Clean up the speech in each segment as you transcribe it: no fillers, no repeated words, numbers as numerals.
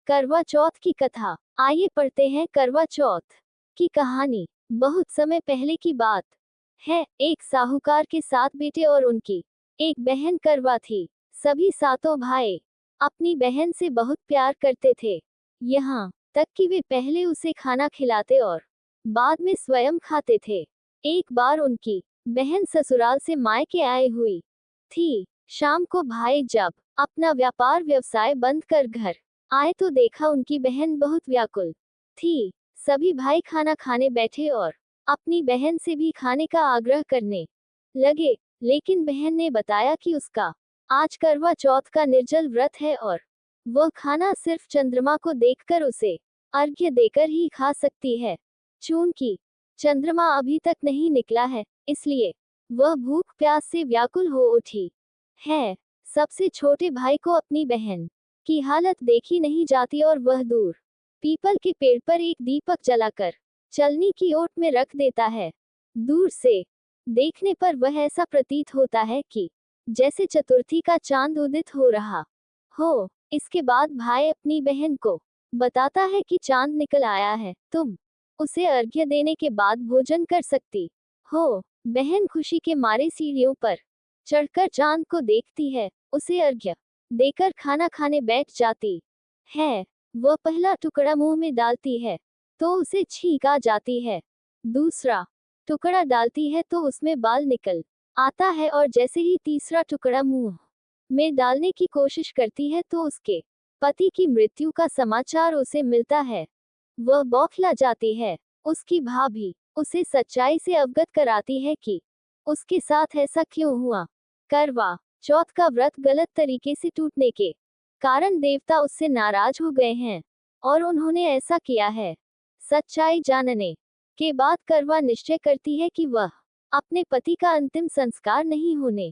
करवा चौथ की कथा। आइए पढ़ते हैं करवा चौथ की कहानी। बहुत समय पहले की बात है। एक साहूकार के 7 बेटे और उनकी एक बहन करवा थी। सभी सातों भाई अपनी बहन से बहुत प्यार करते थे, यहाँ तक कि वे पहले उसे खाना खिलाते और बाद में स्वयं खाते थे। एक बार उनकी बहन ससुराल से मायके आई हुई थी। शाम को भाई जब अपना व्यापार व्यवसाय बंद कर घर आए तो देखा उनकी बहन बहुत व्याकुल थी। सभी भाई खाना खाने बैठे और अपनी बहन से भी खाने का आग्रह करने लगे, लेकिन बहन ने बताया कि उसका आज करवा चौथ का निर्जल व्रत है और वह खाना सिर्फ चंद्रमा को देखकर उसे अर्घ्य देकर ही खा सकती है। चूंकि चंद्रमा अभी तक नहीं निकला है, इसलिए वह भूख प्यास से व्याकुल हो उठी है। सबसे छोटे भाई को अपनी बहन की हालत देखी नहीं जाती और वह दूर पीपल के पेड़ पर एक दीपक जलाकर चलनी की ओट में रख देता है। दूर से देखने पर वह ऐसा प्रतीत होता है कि जैसे चतुर्थी का चांद उदित हो रहा हो। इसके बाद भाई अपनी बहन को बताता है कि चांद निकल आया है, तुम उसे अर्घ्य देने के बाद भोजन कर सकती हो। बहन खुशी के मारे सीढ़ियों पर चढ़कर चांद को देखती है, उसे अर्घ्य देकर खाना खाने बैठ जाती है। वह पहला टुकड़ा मुंह में डालती है तो उसे छींक आ जाती है, दूसरा टुकड़ा डालती है तो उसमें बाल निकल आता है और जैसे ही तीसरा टुकड़ा मुंह में डालने की कोशिश करती है तो उसके पति की मृत्यु का समाचार उसे मिलता है। वह बौखला जाती है। उसकी भाभी उसे सच्चाई से अवगत कराती है कि उसके साथ ऐसा क्यों हुआ। करवा चौथ का व्रत गलत तरीके से टूटने के कारण देवता उससे नाराज हो गए हैं और उन्होंने ऐसा किया है। सच्चाई जानने के बाद करवा निश्चय करती है कि वह अपने पति का अंतिम संस्कार नहीं होने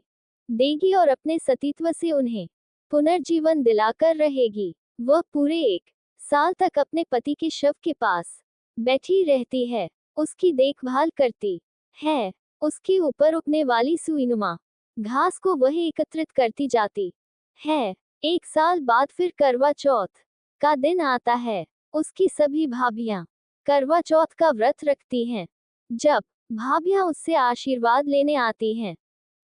देगी और अपने सतीत्व से उन्हें पुनर्जीवन दिलाकर रहेगी। वह पूरे 1 साल तक अपने पति के शव के पास बैठी रहती है, उसकी देखभाल करती है। उसके ऊपर उगने वाली सुईनुमा घास को वह एकत्रित करती जाती है। 1 साल बाद फिर करवा चौथ का दिन आता है। उसकी सभी भाभियां करवा चौथ का व्रत रखती हैं। जब भाभियां उससे आशीर्वाद लेने आती हैं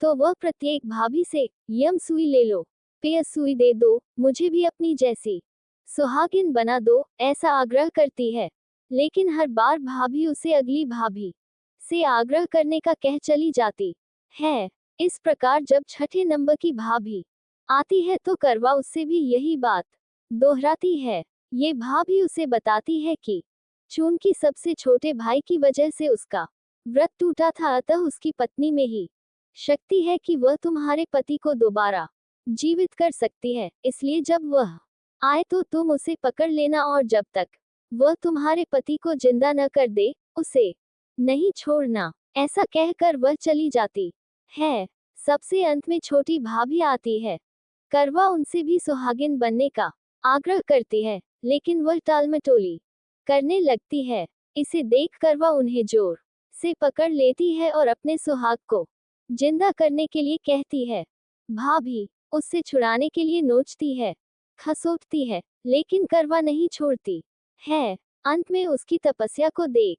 तो वह प्रत्येक भाभी से यम सुई ले लो, पेय सुई दे दो, मुझे भी अपनी जैसी सुहागिन बना दो, ऐसा आग्रह करती है। लेकिन हर बार भाभी उसे अगली भाभी से आग्रह करने का कह चली जाती है। इस प्रकार जब छठे नंबर की भाभी आती है तो करवा उससे भी यही बात दोहराती है। ये भाभी उसे बताती है कि चूंकि सबसे छोटे भाई की वजह से उसका व्रत टूटा था, अतः उसकी पत्नी में ही शक्ति है कि वह तुम्हारे पति को दोबारा जीवित कर सकती है। इसलिए जब वह आए तो तुम उसे पकड़ लेना और जब तक वह तुम्हारे पति को जिंदा न कर दे, उसे नहीं छोड़ना। ऐसा कहकर वह चली जाती है। सबसे अंत में छोटी भाभी आती है। करवा उनसे भी सुहागिन बनने का आग्रह करती है, लेकिन वह टालमटोली करने लगती है। इसे देख करवा उन्हें जोर से पकड़ लेती है और अपने सुहाग को जिंदा करने के लिए कहती है। भाभी उससे छुड़ाने के लिए नोचती है, खसोटती है, लेकिन करवा नहीं छोड़ती है। अंत में उसकी तपस्या को देख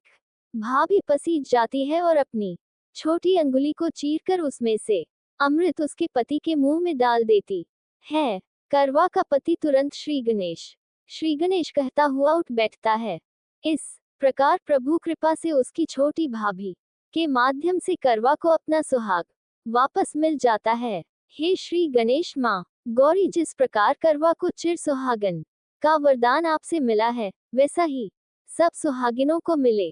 भाभी पसीज जाती है और अपनी छोटी अंगुली को चीरकर उसमें से अमृत उसके पति के मुंह में डाल देती है। करवा का पति तुरंत श्री गणेश कहता हुआ उठ बैठता है। इस प्रकार प्रभु कृपा से उसकी छोटी भाभी के माध्यम से करवा को अपना सुहाग वापस मिल जाता है। हे श्री गणेश माँ गौरी, जिस प्रकार करवा को चिर सुहागन का वरदान आपसे मिला है, वैसा ही सब सुहागिनों को मिले।